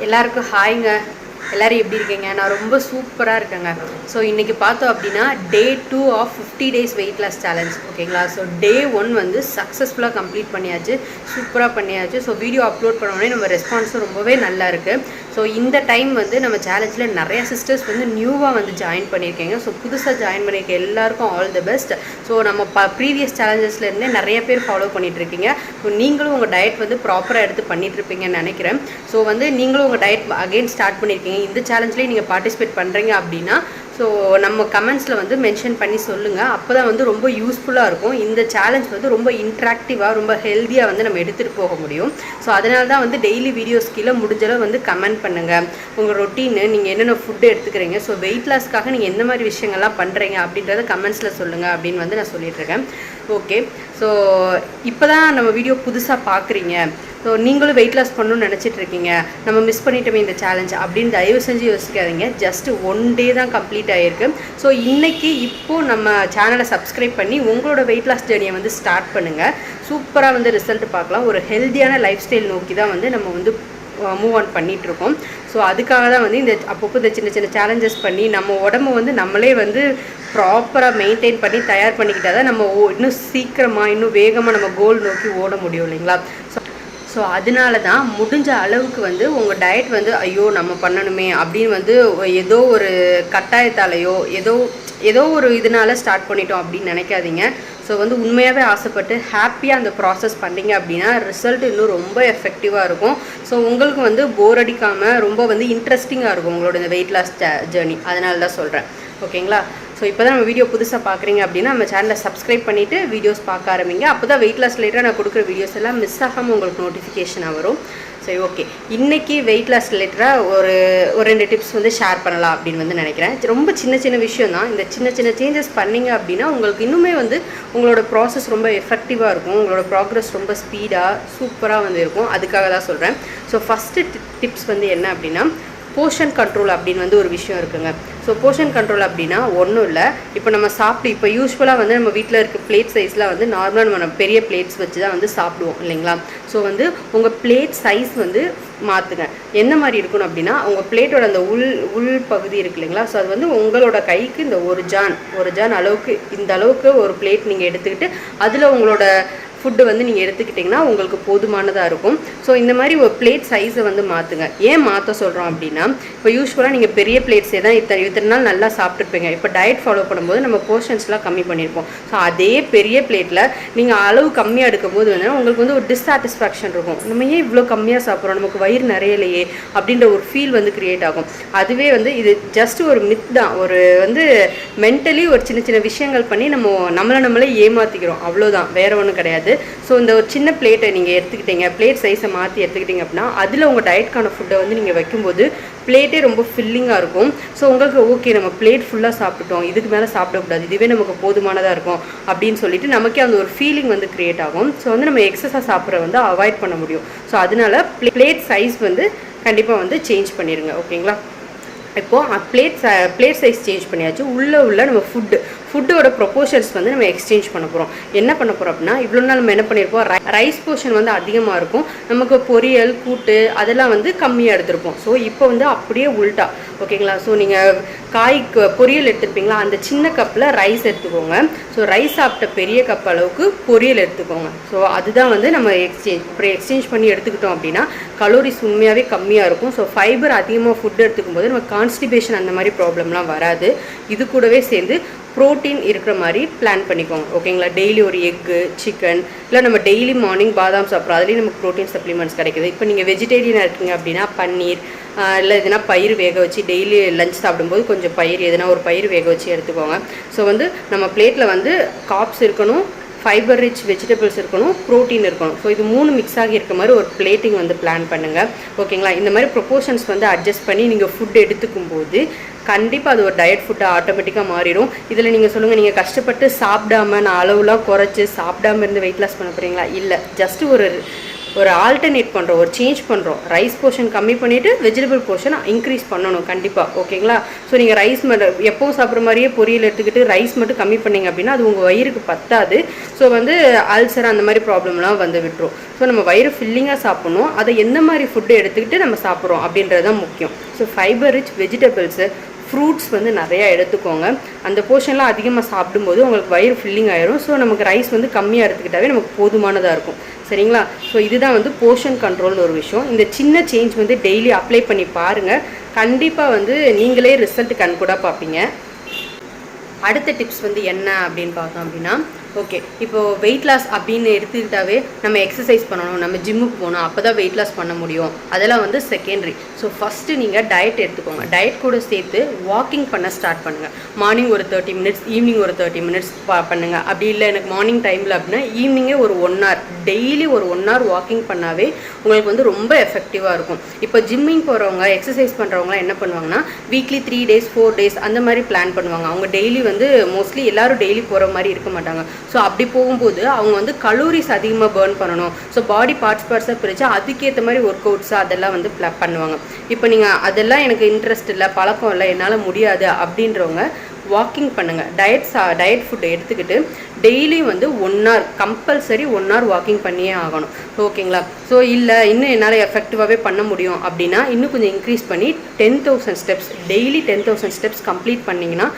எல்லாருக்கும் ஹாய்ங்க. எல்லோரும் எப்படி இருக்கீங்க? நான் ரொம்ப சூப்பராக இருக்கேங்க. ஸோ இன்றைக்கி பார்த்தோம் அப்படின்னா day 2 of 50 days weight loss challenge. ஓகேங்களா? ஸோ டே 1 வந்து சக்ஸஸ்ஃபுல்லாக கம்ப்ளீட் பண்ணியாச்சு, சூப்பராக பண்ணியாச்சு. ஸோ வீடியோ அப்லோட் பண்ணோடனே நம்ம ரெஸ்பான்ஸும் ரொம்பவே நல்லா இருக்குது. ஸோ இந்த டைம் வந்து நம்ம சேலஞ்சில் நிறைய சிஸ்டர்ஸ் வந்து நியூவாக வந்து ஜாயின் பண்ணியிருக்கீங்க. ஸோ புதுசாக ஜாயின் பண்ணியிருக்க எல்லாருக்கும் ஆல் தி பெஸ்ட். ஸோ நம்ம ப்ரீவியஸ் சேலஞ்சஸ்லேருந்தே நிறைய பேர் ஃபாலோ பண்ணிகிட்ருக்கீங்க. ஸோ நீங்களும் உங்கள் டயட் வந்து ப்ராப்பராக எடுத்து பண்ணிகிட்ருப்பீங்கன்னு நினைக்கிறேன். ஸோ வந்து நீங்களும் உங்கள் டயட் அகெயின் ஸ்டார்ட் பண்ணியிருக்கீங்க, இந்த சேலஞ்சிலே நீங்கள் பார்ட்டிசிபேட் பண்ணுறீங்க அப்படின்னா ஸோ நம்ம கமெண்ட்ஸில் வந்து மென்ஷன் பண்ணி சொல்லுங்கள். அப்போ தான் வந்து ரொம்ப யூஸ்ஃபுல்லாக இருக்கும். இந்த சேலஞ்ச் வந்து ரொம்ப இன்ட்ராக்டிவாக ரொம்ப ஹெல்த்தியாக வந்து நம்ம எடுத்துகிட்டு போக முடியும். ஸோ அதனால தான் வந்து டெய்லி வீடியோஸ் கீழே முடிஞ்சளவு வந்து கமெண்ட் பண்ணுங்கள். உங்கள் ரொட்டீனு, நீங்கள் என்னென்ன ஃபுட்டு எடுத்துக்கிறீங்க, ஸோ வெயிட் லாஸ்க்காக நீங்கள் எந்த மாதிரி விஷயங்கள்லாம் பண்ணுறீங்க அப்படின்றத கமெண்ட்ஸில் சொல்லுங்கள் அப்படின்னு வந்து நான் சொல்லிகிட்ருக்கேன். ஓகே, ஸோ இப்போ தான் நம்ம வீடியோ புதுசாக பார்க்குறீங்க, ஸோ நீங்களும் வெயிட் லாஸ் பண்ணணும்னு நினச்சிட்ருக்கீங்க, நம்ம மிஸ் பண்ணிட்டோமே இந்த சேலஞ்ச் அப்படின்னு தயவு செஞ்சு யோசிக்காதீங்க. ஜஸ்ட் 1 day தான் கம்ப்ளீட் ஆகிருக்கு. ஸோ இன்றைக்கி இப்போது நம்ம சேனலை சப்ஸ்கிரைப் பண்ணி உங்களோட வெயிட் லாஸ் ஜேர்னியை வந்து ஸ்டார்ட் பண்ணுங்கள். சூப்பராக வந்து ரிசல்ட் பார்க்கலாம். ஒரு ஹெல்த்தியான லைஃப் ஸ்டைல் நோக்கி தான் வந்து நம்ம வந்து மூவ் ஆன் பண்ணிகிட்ருக்கோம். ஸோ அதுக்காக தான் வந்து இந்த அப்பப்போ இந்த சின்ன சின்ன சேலஞ்சஸ் பண்ணி நம்ம உடம்பு வந்து நம்மளே வந்து ப்ராப்பராக மெயின்டைன் பண்ணி தயார் பண்ணிக்கிட்டால் தான் நம்ம இன்னும் சீக்கிரமாக இன்னும் வேகமாக நம்ம கோல் நோக்கி ஓட முடியும் இல்லைங்களா? ஸோ அதனால தான் முடிஞ்ச அளவுக்கு வந்து உங்கள் டயட் வந்து ஐயோ நம்ம பண்ணணுமே அப்படின்னு வந்து ஏதோ ஒரு கட்டாயத்தாலேயோ ஏதோ ஒரு இதனால ஸ்டார்ட் பண்ணிட்டோம் அப்படின்னு நினைக்காதீங்க. ஸோ வந்து உண்மையாகவே ஆசைப்பட்டு ஹாப்பியாக அந்த ப்ராசஸ் பண்ணிங்க அப்படின்னா ரிசல்ட் இன்னும் ரொம்ப எஃபெக்டிவாக இருக்கும். ஸோ உங்களுக்கு வந்து போர் அடிக்காமல் ரொம்ப வந்து இன்ட்ரெஸ்டிங்காக இருக்கும் உங்களோட இந்த வெயிட் லாஸ் ஜேர்னி. அதனால தான் சொல்கிறேன். ஓகேங்களா? ஸோ இப்போ தான் நம்ம வீடியோ புதுசாக பார்க்குறீங்க அப்படின்னா நம்ம சேனலை சப்ஸ்கிரைப் பண்ணிவிட்டு வீடியோஸ் பார்க்க ஆரம்பிங்க. அப்போ தான் வெயிட் லாஸ் ரிலேட்டடாக நான் கொடுக்குற வீடியோஸ் எல்லாம் மிஸ் ஆகாமல் உங்களுக்கு நோட்டிஃபிகேஷனாக வரும். சரி, ஓகே. இன்றைக்கி வெயிட் லாஸ் ரிலேட்டடாக ஒரு 2 டிப்ஸ் வந்து ஷேர் பண்ணலாம் அப்படின்னு வந்து நினைக்கிறேன். ரொம்ப சின்ன விஷயம் தான். இந்த சின்ன சேஞ்சஸ் பண்ணிங்க அப்படின்னா உங்களுக்கு இன்னுமே வந்து உங்களோட ப்ராசஸ் ரொம்ப எஃபெக்டிவாக இருக்கும். உங்களோட ப்ராக்ரஸ் ரொம்ப ஸ்பீடாக சூப்பராக வந்து இருக்கும். அதுக்காக தான் சொல்கிறேன். ஸோ ஃபஸ்ட்டு டிப்ஸ் வந்து என்ன அப்படின்னா போர்ஷன் கண்ட்ரோல் அப்படின்னு வந்து ஒரு விஷயம் இருக்குங்க. ஸோ போர்ஷன் கண்ட்ரோல் அப்படின்னா ஒன்றும் இல்லை. இப்போ நம்ம இப்போ யூஸ்வலாக வந்து நம்ம வீட்டில் இருக்க பிளேட் சைஸில் வந்து நார்மலாக நம்ம பெரிய பிளேட்ஸ் வச்சு தான் வந்து சாப்பிடுவோம் இல்லைங்களா? ஸோ வந்து உங்கள் பிளேட் சைஸ் வந்து மாற்றுங்க. என்ன மாதிரி இருக்கணும் அப்படின்னா உங்கள் பிளேட்டோட அந்த உள் பகுதி இருக்கு இல்லைங்களா? ஸோ அது வந்து உங்களோட கைக்கு இந்த ஒரு ஜான் அளவுக்கு, இந்த அளவுக்கு ஒரு பிளேட் நீங்கள் எடுத்துக்கிட்டு அதில் உங்களோட ஃபுட்டு வந்து நீங்கள் எடுத்துக்கிட்டிங்கன்னா உங்களுக்கு போதுமானதாக இருக்கும். ஸோ இந்த மாதிரி ஒரு பிளேட் சைஸை வந்து மாற்றுங்க. ஏன் மாற்ற சொல்கிறோம் அப்படின்னா இப்போ யூஸ்வலாக நீங்கள் பெரிய பிளேட்ஸே தான் இத்தனை நாள் நல்லா சாப்பிட்ருப்பீங்க. இப்போ டயட் ஃபாலோ பண்ணும்போது நம்ம போர்ஷன்ஸ்லாம் கம்மி பண்ணியிருப்போம். ஸோ அதே பெரிய பிளேட்டில் நீங்கள் அளவு கம்மியாக எடுக்கும்போது வந்து உங்களுக்கு வந்து ஒரு டிஸ்சாட்டிஸ்ஃபேக்ஷன் இருக்கும். நம்ம ஏன் இவ்வளோ கம்மியாக சாப்பிட்றோம், நமக்கு வயிறு நிறையலையே அப்படின்ற ஒரு ஃபீல் வந்து க்ரியேட் ஆகும். அதுவே வந்து இது ஜஸ்ட் ஒரு மித் தான். ஒரு வந்து மென்டலி ஒரு சின்ன விஷயங்கள் பண்ணி நம்மளே ஏமாற்றிக்கிறோம், அவ்வளோதான், வேறு ஒன்றும் கிடையாது. ஸோ இந்த ஒரு சின்ன பிளேட்டை நீங்கள் எடுத்துக்கிட்டீங்க, பிளேட் சைஸை மாற்றி எடுத்துக்கிட்டிங்க அப்படின்னா அதில் உங்கள் டயட்கான ஃபுட்டை வந்து நீங்கள் வைக்கும்போது பிளேட்டே ரொம்ப ஃபில்லிங்காக இருக்கும். ஸோ உங்களுக்கு ஓகே நம்ம பிளேட் ஃபுல்லாக சாப்பிட்டுட்டோம், இதுக்கு மேலே சாப்பிடக்கூடாது, இதுவே நமக்கு போதுமானதாக இருக்கும் அப்படின்னு சொல்லிட்டு நமக்கே அந்த ஒரு ஃபீலிங் வந்து க்ரியேட் ஆகும். ஸோ வந்து நம்ம எக்ஸஸாக சாப்பிட்ற வந்து அவாய்ட் பண்ண முடியும். ஸோ அதனால பிளேட் சைஸ் வந்து கண்டிப்பாக வந்து சேஞ்ச் பண்ணிடுங்க. ஓகேங்களா? இப்போது பிளேட் சைஸ் சேஞ்ச் பண்ணியாச்சு. உள்ள நம்ம ஃபுட்டோட ப்ரொப்போர்ஷன்ஸ் வந்து நம்ம எக்ஸ்சேஞ்ச் பண்ண போகிறோம். என்ன பண்ண போகிறோம் அப்படின்னா இவ்வளோ நாள் நம்ம என்ன பண்ணியிருப்போம், ரைஸ் போர்ஷன் வந்து அதிகமாக இருக்கும், நமக்கு பொரியல் கூட்டு அதெல்லாம் வந்து கம்மியாக எடுத்திருப்போம். ஸோ இப்போ வந்து அப்படியே உல்ட்டா. ஓகேங்களா? ஸோ நீங்கள் பொரியல் எடுத்துருப்பீங்களா, அந்த சின்ன கப்பில் ரைஸ் எடுத்துக்கோங்க. ஸோ ரைஸ் சாப்பிட்ட பெரிய கப் அளவுக்கு பொரியல் எடுத்துக்கோங்க. ஸோ அதுதான் வந்து நம்ம எக்ஸ்சேஞ்ச் பண்ணி எடுத்துக்கிட்டோம் அப்படின்னா கலோரிஸ் உண்மையாகவே கம்மியாக இருக்கும். ஸோ ஃபைபர் அதிகமாக ஃபுட் எடுத்துக்கும் போது நம்ம கான்ஸ்டிபேஷன் அந்த மாதிரி ப்ராப்ளம்லாம் வராது. இது கூடவே சேர்ந்து ப்ரோட்டீன் இருக்கிற மாதிரி பிளான் பண்ணிக்கோங்க. ஓகேங்களா? டெய்லி ஒரு எக்கு, சிக்கன், இல்லை நம்ம டெய்லி மார்னிங் பாதாம் சாப்பிட்றோம், அதுலேயும் நமக்கு ப்ரோட்டீன் சப்ளிமெண்ட்ஸ் கிடைக்குது. இப்போ நீங்கள் வெஜிடேரியனாக இருக்கீங்க அப்படின்னா பன்னீர் இல்லை எதுனா பயிர் வேக வச்சு டெய்லி லஞ்ச் சாப்பிடும்போது கொஞ்சம் எதுனா ஒரு பயிர் வேக வச்சு எடுத்துக்கோங்க. ஸோ வந்து நம்ம பிளேட்டில் வந்து கார்ப்ஸ் இருக்கணும், ஃபைபர் ரிச் வெஜிடபிள்ஸ் இருக்கணும், ப்ரோட்டீன் இருக்கணும். ஸோ இது 3 மிக்ஸ் ஆகி இருக்க மாதிரி ஒரு பிளேட்டிங் வந்து பிளான் பண்ணுங்கள். ஓகேங்களா? இந்த மாதிரி ப்ரொப்போர்ஷன்ஸ் வந்து அட்ஜஸ்ட் பண்ணி நீங்கள் ஃபுட் எடுத்துக்கும் போது கண்டிப்பாக அது ஒரு டயட் ஃபுட்டாக ஆட்டோமேட்டிக்காக மாறிடும். இதில் நீங்கள் சொல்லுங்கள், நீங்கள் கஷ்டப்பட்டு சாப்பிடாம நான் அளவுலாம் குறைச்சி சாப்பிடாம இருந்து வெயிட் லாஸ் பண்ண போகிறீங்களா? இல்லை, ஜஸ்ட்டு ஒரு ஆல்டர்னேட் பண்ணுறோம், ஒரு சேஞ்ச் பண்ணுறோம். ரைஸ் போர்ஷன் கம்மி பண்ணிவிட்டு வெஜிடபிள் போர்ஷன் இன்க்ரீஸ் பண்ணணும் கண்டிப்பாக. ஓகேங்களா? ஸோ நீங்கள் ரைஸ் மட்டும் எப்போவும் சாப்பிட்ற மாதிரியே பொரியல் எடுத்துக்கிட்டு ரைஸ் மட்டும் கம்மி பண்ணிங்க அப்படின்னா அது உங்கள் வயிறுக்கு பத்தாது. ஸோ வந்து அல்சர் அந்த மாதிரி ப்ராப்ளம்லாம் வந்து விட்டுரும். ஸோ நம்ம வயிறு ஃபில்லிங்காக சாப்பிட்ணும். அதை எந்த மாதிரி ஃபுட்டு எடுத்துக்கிட்டு நம்ம சாப்பிட்றோம் அப்படின்றது தான் முக்கியம். So fibre rich vegetables, fruits வந்து நிறையா எடுத்துக்கோங்க. அந்த போர்ஷன்லாம் அதிகமாக சாப்பிடும்போது உங்களுக்கு வயிறு ஃபில்லிங் ஆயிரும். ஸோ நமக்கு ரைஸ் வந்து கம்மியாக எடுத்துக்கிட்டாவே நமக்கு போதுமானதாக இருக்கும். சரிங்களா? ஸோ இதுதான் வந்து போர்ஷன் கண்ட்ரோல்னு ஒரு விஷயம். இந்த சின்ன சேஞ்ச் வந்து டெய்லி அப்ளை பண்ணி பாருங்கள். கண்டிப்பாக வந்து நீங்களே ரிசல்ட் கண்கூடாக பார்ப்பீங்க. அடுத்த டிப்ஸ் வந்து என்ன அப்படின்னு பார்த்தோம் அப்படின்னா, ஓகே இப்போது வெயிட் லாஸ் அப்படின்னு எடுத்துக்கிட்டாவே நம்ம எக்ஸசைஸ் பண்ணணும், நம்ம ஜிம்முக்கு போகணும், அப்போ தான் வெயிட் லாஸ் பண்ண முடியும். அதெல்லாம் வந்து செகண்டரி. ஸோ ஃபஸ்ட்டு நீங்கள் டயட் எடுத்துக்கோங்க. டயட் கூட சேர்த்து வாக்கிங் பண்ண ஸ்டார்ட் பண்ணுங்கள். மார்னிங் ஒரு 30 மினிட்ஸ், ஈவினிங் ஒரு 30 மினிட்ஸ் பண்ணுங்கள். அப்படி இல்லை எனக்கு மார்னிங் டைமில் அப்படின்னா ஈவினிங்கே ஒரு 1 hour, டெய்லி ஒரு 1 hour வாக்கிங் பண்ணாவே உங்களுக்கு வந்து ரொம்ப எஃபெக்டிவாக இருக்கும். இப்போ ஜிம்மிங் போகிறவங்க, எக்ஸசைஸ் பண்ணுறவங்களாம் என்ன பண்ணுவாங்கன்னா வீக்லி 3 days 4 days அந்த மாதிரி பிளான் பண்ணுவாங்க. அவங்க டெய்லி வந்து மோஸ்ட்லி எல்லோரும் டெய்லி போகிற மாதிரி இருக்க மாட்டாங்க. ஸோ அப்படி போகும்போது அவங்க வந்து கலோரிஸ் அதிகமாக பர்ன் பண்ணணும். ஸோ பாடி பார்ட்ஸாக பிரித்து அதுக்கேற்ற மாதிரி ஒர்க் அவுட்ஸு அதெல்லாம் வந்து பண்ணுவாங்க. இப்போ நீங்கள் அதெல்லாம் எனக்கு இன்ட்ரெஸ்ட் இல்லை, பழக்கம் இல்லை, என்னால் முடியாது அப்படின்றவங்க வாக்கிங் பண்ணுங்கள். டயட் ஃபுட்டை எடுத்துக்கிட்டு டெய்லி வந்து 1 hour கம்பல்சரி 1 hour வாக்கிங் பண்ணியே ஆகணும். ஓகேங்களா? ஸோ இல்லை இன்னும் என்னால் எஃபெக்டிவாகவே பண்ண முடியும் அப்படின்னா இன்னும் கொஞ்சம் இன்க்ரீஸ் பண்ணி 10,000 ஸ்டெப்ஸ், டெய்லி 10,000 ஸ்டெப்ஸ் கம்ப்ளீட் பண்ணிங்கன்னா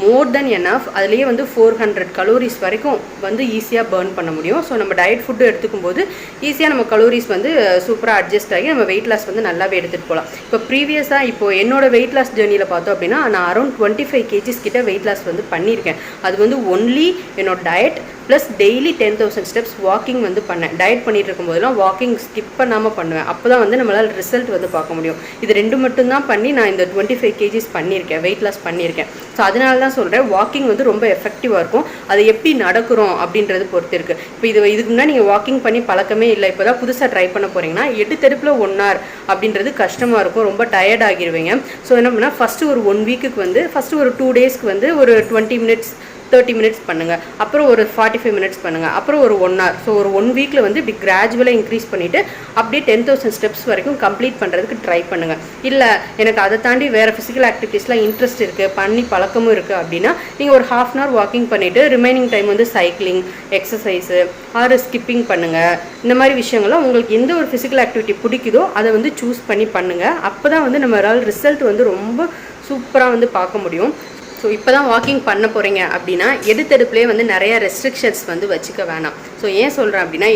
மோர் தென் எனஃப். அதுலேயே வந்து 400 கலோரிஸ் வரைக்கும் வந்து ஈஸியாக பர்ன் பண்ண முடியும். ஸோ நம்ம டயட் ஃபுட்டு எடுத்துக்கும் போது ஈஸியாக நம்ம கலோரிஸ் வந்து சூப்பராக அட்ஜஸ்ட் ஆகி நம்ம வெயிட் லாஸ் வந்து நல்லாவே எடுத்துகிட்டு போகலாம். இப்போ ப்ரீவியஸாக இப்போது என்னோடய வெயிட் லாஸ் ஜேர்னியில் பார்த்தோம் அப்படின்னா நான் அரௌண்ட் 25 kgs கிட்ட வெயிட் லாஸ் வந்து பண்ணியிருக்கேன். அது வந்து ஒன்லி என்னோட diet plus daily 10,000 steps walking வந்து பண்ணேன். டயட் பண்ணிகிட்டு இருக்கும்போதெல்லாம் வாக்கிங் ஸ்கிப் பண்ணாமல் பண்ணுவேன். அப்போ தான் வந்து நம்மளால் ரிசல்ட் வந்து பார்க்க முடியும். இது 2 மட்டும்தான் பண்ணி நான் இந்த 25 kgs பண்ணியிருக்கேன், வெயிட் லாஸ் பண்ணியிருக்கேன். ஸோ அதனால தான் சொல்கிறேன் வாக்கிங் வந்து ரொம்ப எஃபெக்டிவாக இருக்கும். அது எப்படி நடக்கிறோம் அப்படின்றது பொறுத்து இருக்குது. இப்போ இதுக்கு முன்னாடி நீங்கள் வாக்கிங் பண்ணி பழக்கமே இல்லை, இப்போ தான் புதுசாக ட்ரை பண்ண போகிறீங்கன்னா எடுத்தெடுப்பில் 1 hour அப்படின்றது கஷ்டமாக இருக்கும், ரொம்ப டயர்ட் ஆகிடுவீங்க. ஸோ என்ன பண்ணால் ஃபஸ்ட்டு ஒரு 1 weekக்கு வந்து ஃபஸ்ட்டு ஒரு 2 daysக்கு வந்து ஒரு 20 minutes 30 minutes பண்ணுங்கள், அப்புறம் ஒரு 45 minutes பண்ணுங்கள், அப்புறம் ஒரு 1 hour. ஸோ ஒரு 1 weekல வந்து இப்படி கிராஜுவலாக இன்க்ரீஸ் பண்ணிவிட்டு அப்படியே 10,000 ஸ்டெப்ஸ் வரைக்கும் கம்ப்ளீட் பண்ணுறதுக்கு ட்ரை பண்ணுங்கள். இல்லை எனக்கு அதை தாண்டி வேறு ஃபிசிக்கல் ஆக்டிவிட்டீஸ்லாம் இன்ட்ரெஸ்ட் இருக்குது, பண்ணி பழக்கமும் இருக்குது அப்படின்னா நீங்கள் ஒரு 1/2 hour வாக்கிங் பண்ணிவிட்டு ரிமைனிங் டைம் வந்து சைக்கிளிங், எக்ஸசைஸு ஆர் ஸ்கிப்பிங் பண்ணுங்கள். இந்த மாதிரி விஷயங்கள்லாம் உங்களுக்கு எந்த ஒரு ஃபிசிக்கல் ஆக்டிவிட்டி பிடிக்குதோ அதை வந்து சூஸ் பண்ணி பண்ணுங்கள். அப்போ தான் வந்து நம்மளால் ரிசல்ட் வந்து ரொம்ப சூப்பராக வந்து பார்க்க முடியும். ஸோ இப்போ தான் வாக்கிங் பண்ண போகிறீங்க அப்படின்னா எடுத்தெடுப்புலேயே வந்து நிறைய ரெஸ்ட்ரிக்ஷன்ஸ் வந்து வச்சுக்க வேணாம். ஸோ ஏன் சொல்கிறேன் அப்படின்னா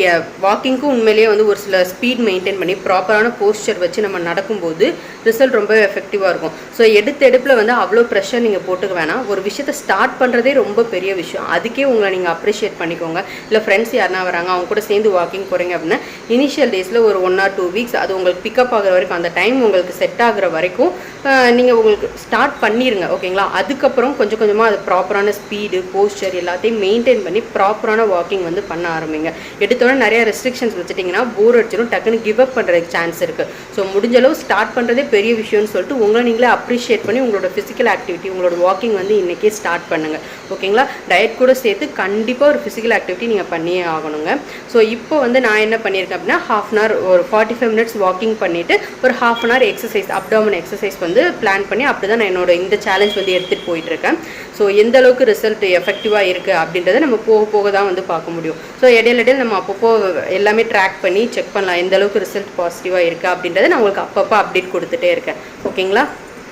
வாக்கிங்க்கும் உண்மையிலேயே வந்து ஒரு சில ஸ்பீட் மெயின்டைன் பண்ணி ப்ராப்பரான போஸ்டர் வச்சு நம்ம நடக்கும்போது ரிசல்ட் ரொம்ப எஃபெக்டிவாக இருக்கும். ஸோ எடுத்தெடுப்பில் வந்து அவ்வளோ ப்ரெஷர் நீங்கள் போட்டுக்க வேணாம். ஒரு விஷயத்தை ஸ்டார்ட் பண்ணுறதே ரொம்ப பெரிய விஷயம். அதுக்கே உங்களை நீங்கள் அப்ரிஷியேட் பண்ணிக்கோங்க. இல்லை ஃப்ரெண்ட்ஸ் யாருனா வராங்க அவங்க கூட சேர்ந்து வாக்கிங் போகிறீங்க அப்படின்னா இனிஷியல் டேஸில் ஒரு 1 or 2 weeks அது உங்களுக்கு பிக்கப் ஆகிற வரைக்கும், அந்த டைம் உங்களுக்கு செட் ஆகிற வரைக்கும் நீங்கள் உங்களுக்கு ஸ்டார்ட் பண்ணிடுங்க. ஓகேங்களா? அதுக்கப்புறம் கொஞ்சம் கொஞ்சமாக அது ப்ராப்பரான ஸ்பீடு, போஸ்டர் எல்லாத்தையும் மெயின்டைன் பண்ணி ப்ராப்பரான வாக்கிங் வந்து பண்ண ஆரம்பிங்க. எடுத்தோடனே நிறைய ரெஸ்ட்ரிக்ஷன்ஸ் வச்சுட்டிங்கன்னா போர் அடிச்சிடும், டக்குன்னு கிவ் அப் பண்ணுறதுக்கு சான்ஸ் இருக்குது. ஸோ முடிஞ்சளவு ஸ்டார்ட் பண்ணுறதே பெரிய விஷயம்னு சொல்லிட்டு உங்களை நீங்களே அப்ரிஷியேட் பண்ணி உங்களோட ஃபிசிக்கல் ஆக்டிவிட்டி, உங்களோட வாக்கிங் வந்து இன்றைக்கே ஸ்டார்ட் பண்ணுங்கள். ஓகேங்களா? டயட் கூட சேர்த்து கண்டிப்பாக ஒரு ஃபிசிக்கல் ஆக்டிவிட்டி நீங்கள் பண்ணியே ஆகணுங்க. ஸோ இப்போ வந்து நான் என்ன பண்ணியிருக்கேன் அப்படின்னா 1/2 hour ஒரு 45 minutes வாக்கிங் பண்ணிவிட்டு ஒரு 1/2 hour எக்ஸசைஸ், அப்டாமன் எக்ஸசைஸ் வந்து பிளான் பண்ணி அப்படி தான் நான் என்னோட இந்த சேலஞ்ச் வந்து எடுத்துகிட்டு போயிட்டுருக்கேன். ஸோ எந்த அளவுக்கு ரிசல்ட் எஃபெக்டிவாக இருக்குது அப்படின்றத நம்ம போக போக தான் வந்து பார்க்க முடியும். ஸோ இடையில நம்ம அப்பப்போ எல்லாமே ட்ராக் பண்ணி செக் பண்ணலாம் எந்த அளவுக்கு ரிசல்ட் பாசிட்டிவாக இருக்குது அப்படின்றத நான் உங்களுக்கு அப்பப்போ அப்டேட் கொடுத்துட்டே இருக்கேன். ஓகேங்களா?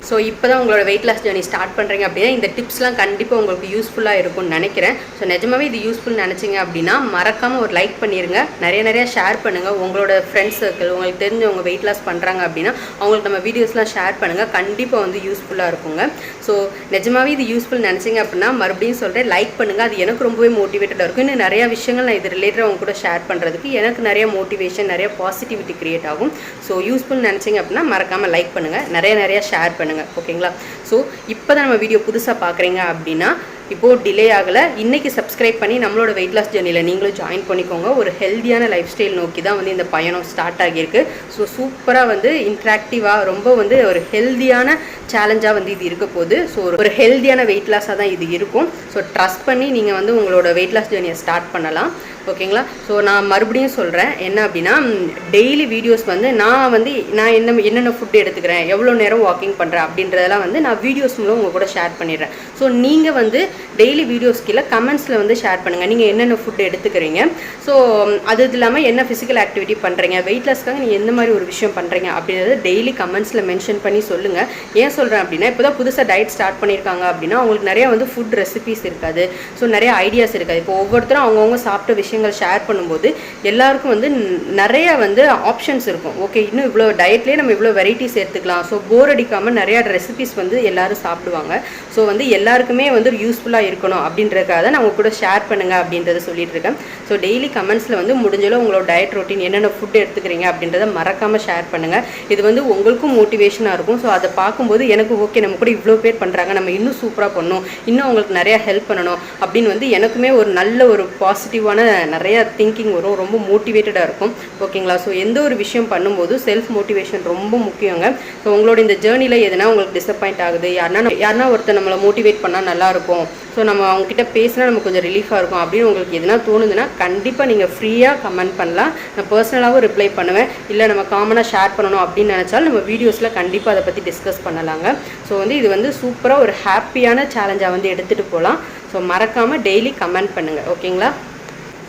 ஸோ இப்போ தான் உங்களோட வெயிட் லாஸ் ஜர்னி ஸ்டார்ட் பண்ணுறீங்க அப்படின்னா இந்த டிப்ஸ்லாம் கண்டிப்பாக உங்களுக்கு யூஸ்ஃபுல்லாக இருக்கும்னு நினைக்கிறேன். ஸோ நிஜமாவே இது யூஸ்ஃபுல் நினச்சிங்க அப்படின்னா மறக்காமல் ஒரு லைக் பண்ணிடுங்க, நிறைய ஷேர் பண்ணுங்கள். உங்களோட ஃப்ரெண்ட்ஸ் சர்க்கிள், உங்களுக்கு தெரிஞ்சவங்க வெயிட் லாஸ் பண்ணுறாங்க அப்படின்னா அவங்களுக்கு நம்ம வீடியோஸ்லாம் ஷேர் பண்ணுங்கள். கண்டிப்பாக வந்து யூஸ்ஃபுல்லாக இருக்குங்க. ஸோ நிஜமாவே இது யூஸ்ஃபுல் நினச்சிங்க அப்படின்னா மறுபடியும் சொல்கிறேன், லைக் பண்ணுங்கள். அது எனக்கு ரொம்பவே மோட்டிவேட்டடாக இருக்கும். இன்னும் நிறையா விஷயங்கள் நான் இது ரிலேட்டடாக அவங்க கூட ஷேர் பண்ணுறதுக்கு எனக்கு நிறைய மோட்டிவேஷன், நிறைய பாசிட்டிவிட்டி க்ரியேட் ஆகும். ஸோ யூஸ்ஃபுல் நினச்சிங்க அப்படின்னா மறக்காமல் லைக் பண்ணுங்கள், நிறைய ஷேர் பண்ணுங்கள். ஓகேங்களா? ஸோ இப்போ தான் நம்ம வீடியோ புதுசாக பார்க்குறீங்க அப்படின்னா இப்போது டிலே ஆகலை. இன்றைக்கி சப்ஸ்கிரைப் பண்ணி நம்மளோட வெயிட் லாஸ் ஜர்னியில் நீங்களும் ஜாயின் பண்ணிக்கோங்க. ஒரு ஹெல்த்தியான லைஃப் ஸ்டைல் நோக்கி தான் வந்து இந்த பயணம் ஸ்டார்ட் ஆகியிருக்கு. ஸோ சூப்பராக வந்து இன்ட்ராக்டிவாக ரொம்ப வந்து ஒரு ஹெல்த்தியான சேலஞ்சாக வந்து இது இருக்க போகுது. ஸோ ஒரு ஹெல்த்தியான வெயிட் லாஸாக தான் இது இருக்கும். ஸோ ட்ரஸ்ட் பண்ணி நீங்கள் வந்து உங்களோட வெயிட் லாஸ் ஜர்னியை ஸ்டார்ட் பண்ணலாம். ஓகேங்களா? ஸோ நான் மறுபடியும் சொல்கிறேன் என்ன அப்படின்னா, டெய்லி வீடியோஸ் வந்து நான் என்னென்ன ஃபுட் எடுத்துக்கிறேன், எவ்வளோ நேரம் வாக்கிங் பண்ணுறேன் அப்படின்றதெல்லாம் வந்து நான் வீடியோஸ் மூலம் உங்கள் கூட ஷேர் பண்ணிடுறேன். ஸோ நீங்கள் வந்து டெய்லி வீடியோஸ் கீழே கமெண்ட்ஸில் வந்து ஷேர் பண்ணுங்கள், நீங்கள் என்னென்ன ஃபுட் எடுத்துக்கிறீங்க, ஸோ அது இல்லாமல் என்ன ஃபிசிக்கல் ஆக்டிவிட்டி பண்ணுறீங்க, வெயிட் லாஸ்க்காக நீங்கள் எந்த மாதிரி ஒரு விஷயம் பண்ணுறீங்க அப்படின்றத டெய்லி கமெண்ட்ஸில் மென்ஷன் பண்ணி சொல்லுங்கள். ஏன் சொல்கிறேன் அப்படின்னா, இப்போ தான் புதுசாக டயட் ஸ்டார்ட் பண்ணியிருக்காங்க அப்படின்னா அவங்களுக்கு நிறையா வந்து ஃபுட் ரெசிபிஸ் இருக்காது. ஸோ நிறைய ஐடியாஸ் இருக்காது. இப்போ ஒவ்வொருத்தரும் அவங்கவுங்க சாப்பிட்ட விஷயங்கள் ஷேர் பண்ணும்போது எல்லாருக்கும் வந்து நிறைய வந்து ஆப்ஷன்ஸ் இருக்கும். ஓகே, இன்னும் இவ்வளோ டயட்லேயே நம்ம இவ்வளோ வெரைட்டிஸ் எடுத்துக்கலாம். ஸோ போர் அடிக்காமல் நிறையா ரெசிபிஸ் வந்து எல்லாரும் சாப்பிடுவாங்க. ஸோ வந்து எல்லாருக்குமே வந்து யூஸ்ஃபுல்லாக இருக்கணும் அப்படின்றதுக்காக தான் நான் உங்க கூட ஷேர் பண்ணுங்க அப்படின்றத சொல்லிட்டு இருக்கேன். ஸோ டெய்லி கமெண்ட்ஸில் வந்து முடிஞ்சளவு உங்களோட டயட் ரொட்டீன் என்னென்ன ஃபுட் எடுத்துக்கிறீங்க அப்படின்றத மறக்காமல் ஷேர் பண்ணுங்கள். இது வந்து உங்களுக்கும் மோட்டிவேஷனாக இருக்கும். ஸோ அதை பார்க்கும்போது எனக்கு ஓகே, நம்ம கூட இவ்வளோ பேர் பண்ணுறாங்க, நம்ம இன்னும் சூப்பராக பண்ணணும், இன்னும் அவங்களுக்கு நிறையா ஹெல்ப் பண்ணணும் அப்படின்னு வந்து எனக்குமே ஒரு நல்ல ஒரு பாசிட்டிவான நிறைய திங்கிங் வரும். ரொம்ப மோட்டிவேட்டடாக இருக்கும். ஓகேங்களா? ஸோ எந்த ஒரு விஷயம் பண்ணும்போது செல்ஃப் மோட்டிவேஷன் ரொம்ப முக்கியங்க. ஸோ உங்களோட இந்த ஜேர்னியில் எதனா உங்களுக்கு டிசப்பாயிண்ட் ஆகுது, யாருன்னா ஒருத்தர் நம்மளை மோட்டிவேட் பண்ணால் நல்லாயிருக்கும், ஸோ நம்ம அவங்ககிட்ட பேசினா நமக்கு கொஞ்சம் ரிலீஃபாக இருக்கும் அப்படின்னு உங்களுக்கு எதனா தோணுதுன்னா கண்டிப்பாக நீங்கள் ஃப்ரீயாக கமெண்ட் பண்ணலாம். நான் பர்சனலாகவும் ரிப்ளை பண்ணுவேன். இல்லை நம்ம காமனாக ஷேர் பண்ணணும் அப்படின்னு நினச்சாலும் நம்ம வீடியோஸில் கண்டிப்பாக அதை பற்றி டிஸ்கஸ் பண்ணலாங்க. ஸோ வந்து இது வந்து சூப்பராக ஒரு ஹாப்பியான சேலஞ்சாக வந்து எடுத்துகிட்டு போகலாம். ஸோ மறக்காமல் டெய்லி கமெண்ட் பண்ணுங்கள். ஓகேங்களா?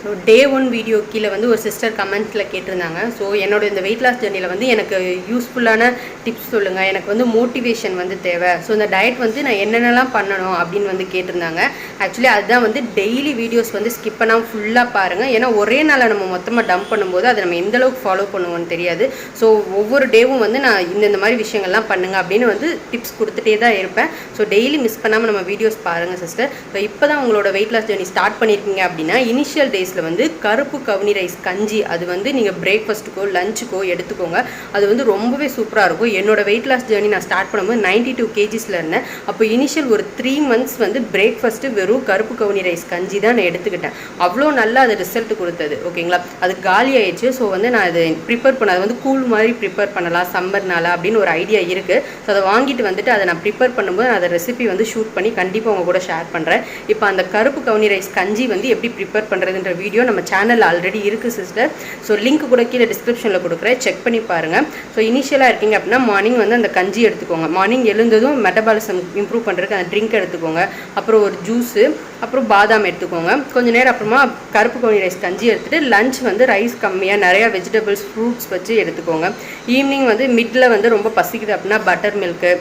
ஸோ டே 1 வீடியோ கீழே வந்து ஒரு சிஸ்டர் கமெண்ட்ஸில் கேட்டிருந்தாங்க. ஸோ என்னோட இந்த வெயிட் லாஸ் ஜர்னியில் வந்து எனக்கு யூஸ்ஃபுல்லான டிப்ஸ் சொல்லுங்கள், எனக்கு வந்து மோட்டிவேஷன் வந்து தேவை, ஸோ இந்த டயட் வந்து நான் என்னென்னலாம் பண்ணணும் அப்படின்னு வந்து கேட்டிருந்தாங்க. ஆக்சுவலி அதுதான் வந்து டெய்லி வீடியோஸ் வந்து ஸ்கிப் பண்ணாமல் ஃபுல்லாக பாருங்கள். ஏன்னா ஒரே நாளில் நம்ம மொத்தமாக டம்ப் பண்ணும்போது அதை நம்ம எந்தளவுக்கு ஃபாலோ பண்ணுவோன்னு தெரியாது. ஸோ ஒவ்வொரு டேவும் வந்து நான் இந்த மாதிரி விஷயங்கள்லாம் பண்ணுங்க அப்படின்னு வந்து டிப்ஸ் கொடுத்துட்டே தான் இருப்பேன். ஸோ டெய்லி மிஸ் பண்ணாமல் நம்ம வீடியோஸ் பாருங்கள் சிஸ்டர். ஸோ இப்போ தான் உங்களோட வெயிட் லாஸ் ஜர்னி ஸ்டார்ட் பண்ணியிருக்கீங்க அப்படின்னா இனிஷியல் டேஸ் வந்து கருப்பு கவுனி ரைஸ் கஞ்சி அது வந்து நீங்கள் பிரேக்ஃபாஸ்ட்டுக்கோ லஞ்சுக்கோ எடுத்துக்கோங்க. அது வந்து ரொம்பவே சூப்பராக இருக்கும். என்னோட வெயிட் லாஸ் ஜர்னி நான் ஸ்டார்ட் பண்ணும்போது 92 kgsல இருந்தேன். அப்போ இனிஷியல் ஒரு 3 months வந்து பிரேக்ஃபாஸ்ட்டு வெறும் கருப்பு கவுனி ரைஸ் கஞ்சி தான் நான் எடுத்துக்கிட்டேன். அவ்வளோ நல்லா அது ரிசல்ட் கொடுத்தது. ஓகேங்களா? அது காலி ஆயிடுச்சு. ஸோ வந்து நான் அதை ப்ரிப்பேர் பண்ண அது வந்து கூல் மாதிரி ப்ரிப்பேர் பண்ணலாம் சம்மர்னால அப்படின்னு ஒரு ஐடியா இருக்குது. ஸோ அதை வாங்கிட்டு வந்துட்டு அதை நான் ப்ரிப்பேர் பண்ணும்போது அதை ரெசிபி வந்து ஷூட் பண்ணி கண்டிப்பாக உங்க கூட ஷேர் பண்ணுறேன். இப்போ அந்த கருப்பு கவுனி ரைஸ் கஞ்சி வந்து எப்படி ப்ரிப்பேர் பண்ணுறதுன்ற வீடியோ நம்ம சேனலில் ஆல்ரெடி இருக்குது சிஸ்டர். ஸோ லிங்க் கூட கீழே டிஸ்கிரிப்ஷனில் கொடுக்குறேன், செக் பண்ணி பாருங்கள். ஸோ இனிஷியலாக இருக்கீங்க அப்படின்னா மார்னிங் வந்து அந்த கஞ்சி எடுத்துக்கோங்க. மார்னிங் எழுந்ததும் மெட்டபாலிசம் இம்ப்ரூவ் பண்ணுறதுக்கு அந்த ட்ரிங்க் எடுத்துக்கோங்க. அப்புறம் ஒரு ஜூஸு, அப்புறம் பாதாம் எடுத்துக்கோங்க. கொஞ்சம் நேரம் அப்புறமா கருப்பு கவுனி ரைஸ் கஞ்சி எடுத்துகிட்டு லஞ்ச் வந்து ரைஸ் கம்மியாக நிறையா வெஜிடபிள்ஸ் ஃப்ரூட்ஸ் வச்சு எடுத்துக்கோங்க. ஈவினிங் வந்து மிட்டில் வந்து ரொம்ப பசிக்குது அப்படின்னா பட்டர் மில்க்கு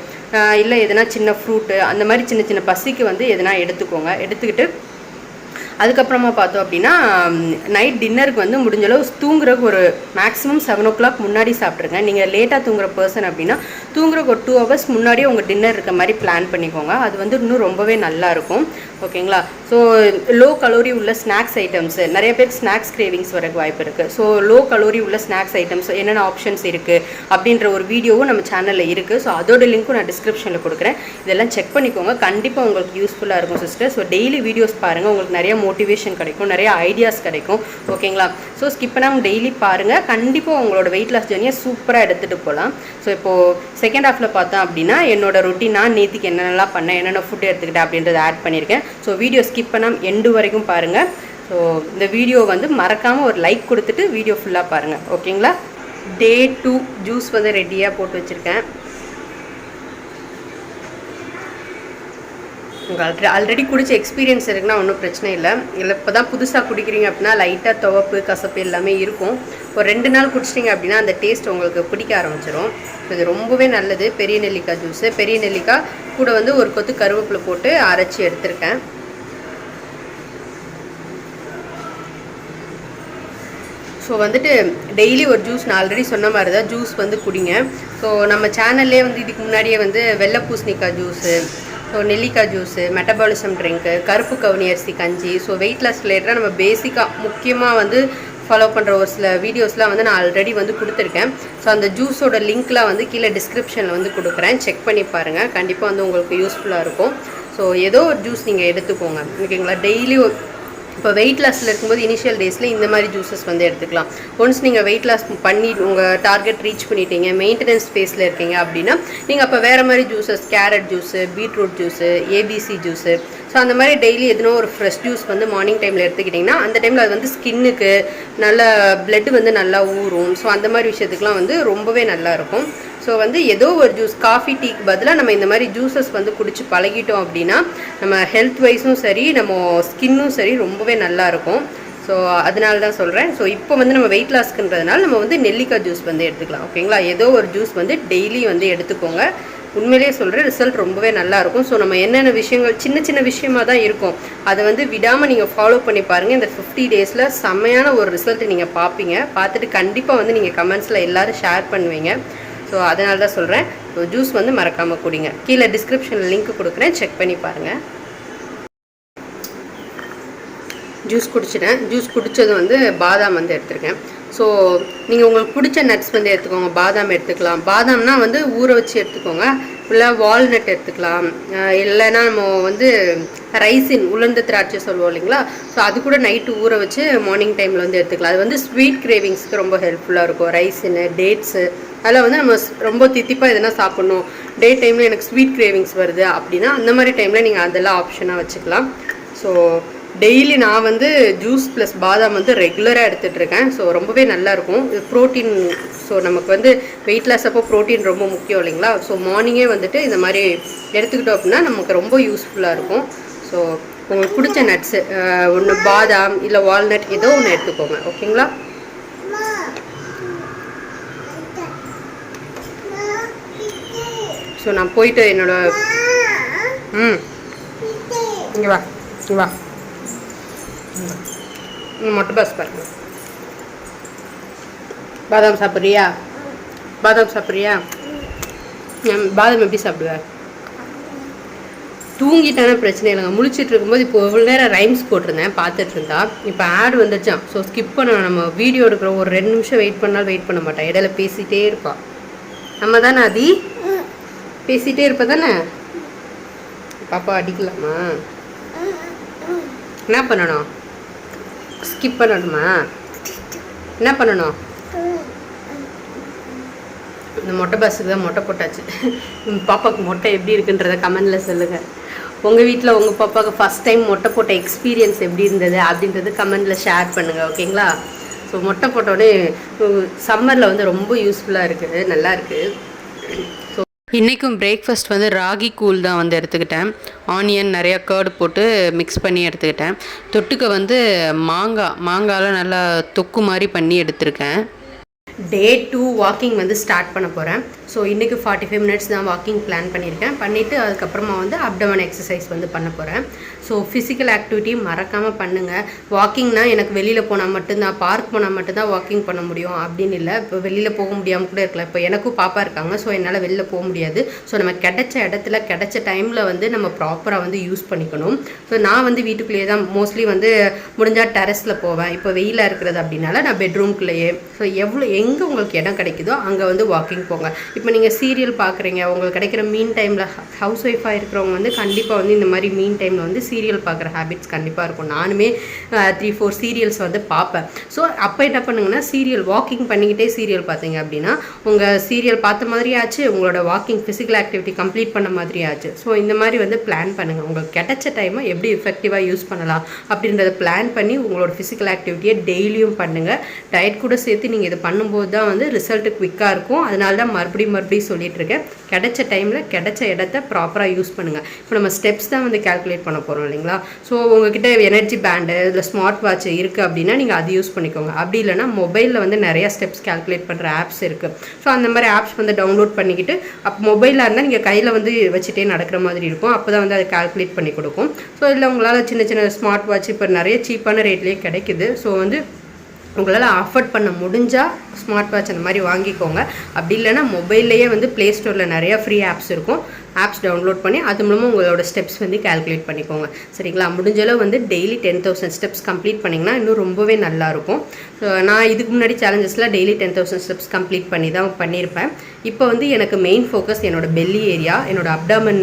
இல்லை எதனா சின்ன ஃப்ரூட்டு அந்த மாதிரி சின்ன சின்ன பசிக்கு வந்து எதனா எடுத்துக்கோங்க. எடுத்துக்கிட்டு அதுக்கப்புறமா பார்த்தோம் அப்படின்னா நைட் டின்னருக்கு வந்து முடிஞ்சளவு தூங்குறதுக்கு ஒரு மேக்ஸிமம் 7 o'clock முன்னாடி சாப்பிட்ருங்க. நீங்கள் லேட்டாக தூங்குற பர்சன் அப்படின்னா தூங்குறதுக்கு ஒரு 2 hours முன்னாடியே உங்கள் டின்னர் இருக்க மாதிரி பிளான் பண்ணிக்கோங்க. அது வந்து இன்னும் ரொம்பவே நல்லாயிருக்கும். ஓகேங்களா? ஸோ லோ கலோரி உள்ள ஸ்நாக்ஸ் ஐட்டம்ஸு நிறைய பேருக்கு ஸ்நாக்ஸ் கிரேவிங்ஸ் வரக்கு வாய்ப்பு இருக்குது. ஸோ லோ கலோரி உள்ள ஸ்நாக்ஸ் ஐட்டம்ஸ் என்னென்ன ஆப்ஷன்ஸ் இருக்குது அப்படின்ற ஒரு வீடியோவும் நம்ம சேனலில் இருக்குது. ஸோ அதோட லிங்க்கும் நான் டிஸ்கிரிப்ஷனில் கொடுக்குறேன். இதெல்லாம் செக் பண்ணிக்கோங்க. கண்டிப்பாக உங்களுக்கு யூஸ்ஃபுல்லாக இருக்கும் சிஸ்டர். ஸோ டெய்லி வீடியோஸ் பாருங்கள், உங்களுக்கு நிறைய மோட்டிவேஷன் கிடைக்கும், நிறைய ஐடியாஸ் கிடைக்கும். ஓகேங்களா? ஸோ ஸ்கிப் பண்ணாமல் டெய்லி பாருங்கள். கண்டிப்பாக உங்களோட வெயிட் லாஸ் ஜர்னியை சூப்பராக எடுத்துகிட்டு போகலாம். ஸோ இப்போது செகண்ட் ஹாஃபில் பார்த்தோம் அப்படின்னா என்னோட ரொட்டீன் நான் நேற்றுக்கு என்னென்னலாம் பண்ணேன், என்னென்ன ஃபுட் எடுத்துக்கிட்டேன் அப்படின்றத ஆட் பண்ணியிருக்கேன். ஸோ வீடியோ ஸ்கிப் பண்ணாமல் எண்டு வரைக்கும் பாருங்கள். ஸோ இந்த வீடியோ வந்து மறக்காமல் ஒரு லைக் கொடுத்துட்டு வீடியோ ஃபுல்லாக பாருங்கள். ஓகேங்களா? டே 2 ஜூஸ் வந்து ரெடியாக போட்டு வச்சுருக்கேன். உங்களுக்கு ஆல்ரெடி குடிச்ச எக்ஸ்பீரியன்ஸ் இருக்குன்னா ஒன்றும் பிரச்சனை இல்லை. இப்போ தான் புதுசாக குடிக்கிறீங்க அப்படின்னா லைட்டாக துவப்பு கசப்பு எல்லாமே இருக்கும். ஒரு 2 நாள் குடிச்சிட்டிங்க அப்படின்னா அந்த டேஸ்ட் உங்களுக்கு பிடிக்க ஆரம்பிச்சிடும். இது ரொம்பவே நல்லது. பெரிய நெல்லிக்காய் ஜூஸு, பெரிய நெல்லிக்காய் கூட வந்து ஒரு கொத்து கருவேப்பிலை போட்டு அரைச்சி எடுத்திருக்கேன். ஸோ வந்துட்டு டெய்லி ஒரு ஜூஸ் நான் ஆல்ரெடி சொன்ன மாதிரி தான் ஜூஸ் வந்து குடிங்க. ஸோ நம்ம சேனல்லே வந்து இதுக்கு முன்னாடியே வந்து வெள்ளை பூசணிக்காய் ஜூஸு, ஸோ நெல்லிக்காய் ஜூஸு, மெட்டபாலிசம் ட்ரிங்க்கு, கருப்பு கவுனி அரிசி கஞ்சி, ஸோ வெயிட் லாஸ் ரிலேட்டடாக நம்ம பேசிக்காக முக்கியமாக வந்து ஃபாலோ பண்ணுற ஒரு சில வீடியோஸ்லாம் வந்து நான் ஆல்ரெடி வந்து கொடுத்துருக்கேன். ஸோ அந்த ஜூஸோட லிங்க்லாம் வந்து கீழே டிஸ்கிரிப்ஷனில் வந்து கொடுக்குறேன், செக் பண்ணி பாருங்கள். கண்டிப்பாக வந்து உங்களுக்கு யூஸ்ஃபுல்லாக இருக்கும். ஸோ ஏதோ ஒரு ஜூஸ் நீங்கள் எடுத்துக்கோங்க ஓகேங்களா. டெய்லி இப்போ வெயிட் லாஸில் இருக்கும்போது இனிஷியல் டேஸில் இந்த மாதிரி ஜூஸஸ் வந்து எடுத்துக்கலாம். ஒன்ஸ் நீங்கள் வெயிட் லாஸ் பண்ணி உங்கள் டார்கெட் ரீச் பண்ணிட்டீங்க, மெயின்டெனன்ஸ் ஃபேஸில் இருக்கீங்க அப்படின்னா நீங்கள் அப்போ வேறு மாதிரி juices, carrot juice, beetroot juice, ABC juice, so அந்த மாதிரி டெய்லி எதுனோ ஒரு ஃப்ரெஷ் ஜூஸ் வந்து மார்னிங் டைமில் எடுத்துக்கிட்டிங்கன்னா அந்த டைமில் அது வந்து ஸ்கின்னுக்கு நல்ல பிளட் வந்து நல்லா ஊறும். ஸோ அந்த மாதிரி விஷயத்துக்குலாம் வந்து ரொம்பவே நல்லாயிருக்கும். ஸோ வந்து ஏதோ ஒரு ஜூஸ், காஃபி டீக்கு பதிலாக நம்ம இந்த மாதிரி ஜூஸஸ் வந்து குடிச்சு பழகிட்டோம் அப்படின்னா நம்ம ஹெல்த் வைஸும் சரி, நம்ம ஸ்கின்னும் சரி ரொம்பவே நல்லாயிருக்கும். ஸோ அதனால தான் சொல்கிறேன். ஸோ இப்போ வந்து நம்ம வெயிட் லாஸ்க்குன்றதுனால நம்ம வந்து நெல்லிக்காய் ஜூஸ் வந்து எடுத்துக்கலாம் ஓகேங்களா. ஏதோ ஒரு ஜூஸ் வந்து டெய்லி வந்து எடுத்துக்கோங்க. உண்மையிலேயே சொல்கிறேன், ரிசல்ட் ரொம்பவே நல்லாயிருக்கும். ஸோ நம்ம என்னென்ன விஷயங்கள் சின்ன சின்ன விஷயமாக தான் இருக்கும், அதை வந்து விடாமல் நீங்கள் ஃபாலோ பண்ணி பாருங்கள். இந்த 50 டேஸில் செம்மையான ஒரு ரிசல்ட் நீங்கள் பார்ப்பீங்க. பார்த்துட்டு கண்டிப்பாக வந்து நீங்கள் கமெண்ட்ஸில் எல்லோரும் ஷேர் பண்ணுவீங்க. ஸோ அதனால தான் சொல்கிறேன். ஸோ ஜூஸ் வந்து மறக்காமல் குடிங்க. கீழே டிஸ்கிரிப்ஷனில் லிங்க் கொடுக்குறேன், செக் பண்ணி பாருங்கள். ஜூஸ் குடிச்சிட்டேன். ஜூஸ் குடித்தது வந்து பாதாம் வந்து எடுத்துருக்கேன். ஸோ நீங்கள் உங்களுக்கு பிடிச்ச நட்ஸ் வந்து எடுத்துக்கோங்க. பாதாம் எடுத்துக்கலாம். பாதாம்னா வந்து ஊற வச்சு எடுத்துக்கோங்க. இல்லை வால்நட் எடுத்துக்கலாம். இல்லைன்னா நம்ம வந்து ரைசின், உலர்ந்த திராட்சை சொல்லுவோம் இல்லைங்களா, ஸோ அது கூட நைட்டு ஊற வச்சு மார்னிங் டைமில் வந்து எடுத்துக்கலாம். அது வந்து ஸ்வீட் கிரேவிங்ஸ்க்கு ரொம்ப ஹெல்ப்ஃபுல்லாக இருக்கும். ரைசின்னு, டேட்ஸு, அதில் வந்து நம்ம ரொம்ப தித்திப்பாக எதுனா சாப்பிட்ணும், டே டைமில் எனக்கு ஸ்வீட் கிரேவிங்ஸ் வருது அப்படின்னா அந்த மாதிரி டைமில் நீங்கள் அதெல்லாம் ஆப்ஷனாக வச்சுக்கலாம். ஸோ டெய்லி நான் வந்து ஜூஸ் ப்ளஸ் பாதாம் வந்து ரெகுலராக எடுத்துகிட்ருக்கேன். ஸோ ரொம்பவே நல்லாயிருக்கும். இது ப்ரோட்டீன். ஸோ நமக்கு வந்து வெயிட் லாஸ் அப்போ ப்ரோட்டீன் ரொம்ப முக்கியம் இல்லைங்களா. ஸோ மார்னிங்கே வந்துட்டு இந்த மாதிரி எடுத்துக்கிட்டோம் அப்படின்னா நமக்கு ரொம்ப யூஸ்ஃபுல்லாக இருக்கும். ஸோ உங்களுக்கு பிடிச்ச நட்ஸு ஒன்று பாதாம் இல்லை வால்நட் ஏதோ ஒன்று எடுத்துக்கோங்க ஓகேங்களா. ஸோ நான் போயிட்டு என்னோட இங்கே வா இங்கே வா மொட்டை பாஸ் பாருங்க. பாதாம் சாப்பிட்றியா? பாதாம் சாப்பிட்றியா? பாதாம் எப்படி சாப்பிடுவேன்? தூங்கிட்டான பிரச்சனை இல்லைங்க. முழிச்சிட்டு இருக்கும்போது இப்போ இவ்வளோ நேரம் ரைம்ஸ் போட்டிருந்தேன், பார்த்துட்டு இருந்தா இப்போ ஆட் வந்துச்சான். ஸோ ஸ்கிப் பண்ண நம்ம வீடியோ எடுக்கிறோம். ஒரு 2 நிமிஷம் வெயிட் பண்ணாலும் வெயிட் பண்ண மாட்டேன். இடையில பேசிகிட்டே இருப்பாள். நம்ம தானே அதி பேசிகிட்டே இருப்ப தானே. பாப்பா அடிக்கலாமா? என்ன பண்ணணும்? ஸ்கிப் பண்ணணுமா? என்ன பண்ணணும்? இந்த மொட்டை பஸ்ஸுக்கு தான் மொட்டை போட்டாச்சு. பாப்பாவுக்கு மொட்டை எப்படி இருக்குன்றத கமெண்டில் சொல்லுங்கள். உங்கள் வீட்டில் உங்கள் பாப்பாவுக்கு ஃபஸ்ட் டைம் மொட்டை போட்ட எக்ஸ்பீரியன்ஸ் எப்படி இருந்தது அப்படின்றது கமெண்டில் ஷேர் பண்ணுங்கள் ஓகேங்களா. ஸோ மொட்டை போட்டோடனே சம்மரில் வந்து ரொம்ப யூஸ்ஃபுல்லாக இருக்குது, நல்லா இருக்குது. ஸோ இன்றைக்கும் பிரேக்ஃபாஸ்ட் வந்து ராகி கூழ் தான் வந்து எடுத்துக்கிட்டேன். ஆனியன் நிறையா கர்டு போட்டு மிக்ஸ் பண்ணி எடுத்துக்கிட்டேன். தொட்டுக்க வந்து மாங்காயில் நல்லா தொக்கு மாதிரி பண்ணி எடுத்திருக்கேன். Day 2 வாக்கிங் வந்து ஸ்டார்ட் பண்ண போகிறேன். ஸோ இன்றைக்கி 45 மினிட்ஸ் தான் வாக்கிங் பிளான் பண்ணியிருக்கேன். பண்ணிவிட்டு அதுக்கப்புறமா வந்து அப்டமன் எக்ஸசைஸ் வந்து பண்ண போகிறேன். ஸோ ஃபிசிக்கல் ஆக்டிவிட்டி மறக்காமல் பண்ணுங்கள். வாக்கிங்னா எனக்கு வெளியில் போனால் மட்டும்தான், பார்க் போனால் மட்டும்தான் வாக்கிங் பண்ண முடியும் அப்படின்னு இல்லை. இப்போ வெளியில் போக முடியாமல் கூட இருக்கலாம். இப்போ எனக்கும் பாப்பா இருக்காங்க. ஸோ என்னால் வெளியில் போக முடியாது. ஸோ நம்ம கிடைச்ச இடத்துல கிடைச்ச டைமில் வந்து நம்ம ப்ராப்பராக வந்து யூஸ் பண்ணிக்கணும். ஸோ நான் வந்து வீட்டுக்குள்ளேயே தான் மோஸ்ட்லி வந்து முடிஞ்சால் டெரஸில் போவேன். இப்போ வெயிலாக இருக்கிறது அப்படின்னால நான் பெட்ரூம்குள்ளேயே. ஸோ எங்கே உங்களுக்கு இடம் கிடைக்குதோ அங்கே வந்து வாக்கிங் போங்க. இப்போ நீங்கள் சீரியல் பார்க்குறீங்க, உங்களுக்கு கிடைக்கிற மீன் டைமில் ஹவுஸ் ஒய்ஃபாக இருக்கிறவங்க வந்து கண்டிப்பாக வந்து இந்த மாதிரி மீன் டைமில் வந்து சீரியல் பார்க்குற ஹேபிட்ஸ் கண்டிப்பாக இருக்கும். நானுமே 3-4 சீரியல்ஸ் வந்து பார்ப்பேன். ஸோ அப்போ என்ன பண்ணுங்கன்னா, சீரியல் வாக்கிங் பண்ணிக்கிட்டே சீரியல் பார்த்தீங்க அப்படின்னா உங்கள் சீரியல் பார்த்த மாதிரி ஆச்சு, உங்களோட வாக்கிங் ஃபிசிக்கல் ஆக்டிவிட்டி கம்ப்ளீட் பண்ண மாதிரி ஆச்சு. ஸோ இந்த மாதிரி வந்து பிளான் பண்ணுங்கள். உங்களுக்கு கிடைச்ச டைமை எப்படி எஃபெக்டிவாக யூஸ் பண்ணலாம் அப்படின்றத பிளான் பண்ணி உங்களோட ஃபிசிக்கல் ஆக்டிவிட்டியை டெய்லியும் பண்ணுங்கள். டயட் கூட சேர்த்து நீங்கள் இதை பண்ணும்போது தான் வந்து ரிசல்ட்டு குவிக்காக இருக்கும். அதனால தான் மறுபடியும் சொல்லிட்டு இருக்கேன். கிடைச்ச டைமில் கிடைச்ச இடத்த ப்ராப்பராக யூஸ் பண்ணுங்கள். இப்போ நம்ம ஸ்டெப்ஸ் தான் வந்து கால்குலேட் பண்ண போகிறோம் இல்லைங்களா. ஸோ உங்ககிட்ட எனர்ஜி பேண்டு இல்லை ஸ்மார்ட் வாட்ச் இருக்குது அப்படின்னா நீங்கள் அது யூஸ் பண்ணிக்கோங்க. அப்படி இல்லைனா மொபைலில் வந்து நிறையா ஸ்டெப்ஸ் கால்குலேட் பண்ணுற ஆப்ஸ் இருக்குது. ஸோ அந்த மாதிரி ஆப்ஸ் வந்து டவுன்லோட் பண்ணிக்கிட்டு அப்போ மொபைலாக இருந்தால் நீங்கள் கையில் வந்து வச்சுட்டே நடக்கிற மாதிரி இருக்கும். அப்போ தான் வந்து அதை கால்குலேட் பண்ணி கொடுக்கும். ஸோ இல்லை உங்களால் சின்ன சின்ன ஸ்மார்ட் வாட்ச் இப்போ நிறைய சீப்பான ரேட்லேயே கிடைக்குது. ஸோ வந்து உங்களால் அஃபோர்ட் பண்ண முடிஞ்சால் ஸ்மார்ட் வாட்ச் அந்த மாதிரி வாங்கிக்கோங்க. அப்படி இல்லைனா மொபைல்லையே வந்து ப்ளே ஸ்டோரில் நிறையா ஃப்ரீ ஆப்ஸ் இருக்கும். ஆப்ஸ் டவுன்லோட் பண்ணி அது மூலமாக உங்களோட ஸ்டெப்ஸ் வந்து கால்குலேட் பண்ணிக்கோங்க. சரிங்களா. முடிஞ்சளவு வந்து டெய்லி 10,000 ஸ்டெப்ஸ் கம்ப்ளீட் பண்ணிங்கன்னா இன்னும் ரொம்பவே நல்லாயிருக்கும். ஸோ நான் இதுக்கு முன்னாடி சேலஞ்சஸில் டெய்லி 10,000 ஸ்டெப்ஸ் கம்ப்ளீட் பண்ணி தான் பண்ணியிருப்பேன். இப்போ வந்து எனக்கு மெயின் ஃபோக்கஸ் என்னோடய பெல்லி ஏரியா, என்னோடய அப்டாமன்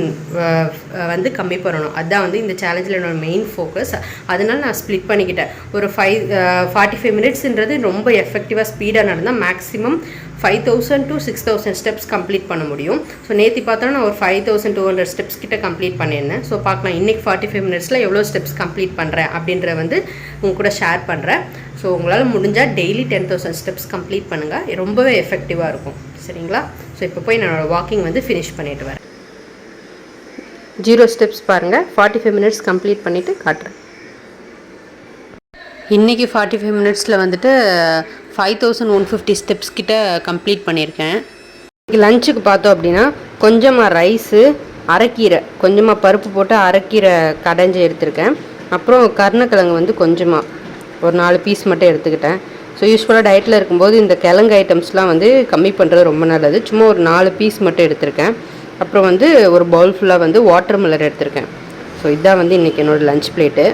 வந்து கம்மி பண்ணணும். அதுதான் வந்து இந்த சேலஞ்சில் என்னோடய மெயின் ஃபோக்கஸ். அதனால் நான் ஸ்ப்ளிட் பண்ணிக்கிட்டேன். ஒரு 45 மினிட்ஸ்ன்றது ரொம்ப எஃபெக்டிவாக ஸ்பீடாக நடந்தால் மேக்ஸிமம் 5000 to 6000 ஸ்டெப்ஸ் கம்ப்ளீட் பண்ண முடியும். ஸோ நேற்று பார்த்தோன்னா நான் ஒரு 5200 ஸ்டெப்ஸ் கிட்ட கம்ப்ளீட் பண்ணியிருந்தேன். ஸோ பார்க்கலாம் இன்றைக்கி 45 மினிட்ஸில் எவ்வளோ ஸ்டெப்ஸ் கம்ப்ளீட் பண்ணுறேன் அப்படின்ற வந்து உங்க கூட ஷேர் பண்ணுறேன். ஸோ உங்களால் முடிஞ்சால் டெய்லி 10,000 ஸ்டெப்ஸ் கம்ப்ளீட் பண்ணுங்கள். ரொம்பவே எஃபெக்டிவாக இருக்கும். சரிங்களா? ஸோ இப்போ போய் என்னோடய வாக்கிங் வந்து ஃபினிஷ் பண்ணிட்டு வரேன். 0 ஸ்டெப்ஸ் பாருங்கள். 45 மினிட்ஸ் கம்ப்ளீட் பண்ணிவிட்டு காட்டுறேன். இன்றைக்கி 45 மினிட்ஸில் வந்துட்டு 5150 ஸ்டெப்ஸ் கிட்ட கம்ப்ளீட் பண்ணியிருக்கேன். இன்றைக்கி லஞ்சுக்கு பார்த்தோம் அப்படின்னா கொஞ்சமாக ரைஸு, அரைக்கீரை, கொஞ்சமாக பருப்பு போட்டு அரைக்கீரை கடைஞ்சி எடுத்திருக்கேன். அப்புறம் கருணக்கிழங்கு வந்து கொஞ்சமாக ஒரு 4 பீஸ் மட்டும் எடுத்துக்கிட்டேன். ஸோ யூஸ்வலாக டயட்டில் இருக்கும்போது இந்த கிழங்கு ஐட்டம்ஸ்லாம் வந்து கம்மி பண்ணுறது ரொம்ப நல்லது. சும்மா ஒரு 4 பீஸ் மட்டும் எடுத்திருக்கேன். அப்புறம் வந்து ஒரு பவுல் ஃபுல்லாக வந்து வாட்டர் மெலன் எடுத்திருக்கேன். ஸோ இதான் வந்து இன்றைக்கி என்னோடய லஞ்ச் பிளேட்டு.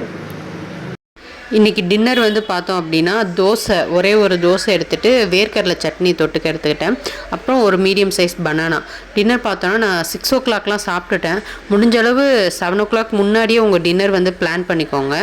இன்றைக்கி டின்னர் வந்து பார்த்தோம் அப்படின்னா தோசை, ஒரே ஒரு தோசை எடுத்துகிட்டு வேர்க்கடலை சட்னி தொட்டுக்க எடுத்துக்கிட்டேன். அப்புறம் ஒரு மீடியம் சைஸ் பனானா. டின்னர் பார்த்தோன்னா நான் 6 o'clockலாம் சாப்பிட்டுட்டேன். முடிஞ்ச அளவு 7 o'clock முன்னாடியே உங்கள் டின்னர் வந்து பிளான் பண்ணிக்கோங்க.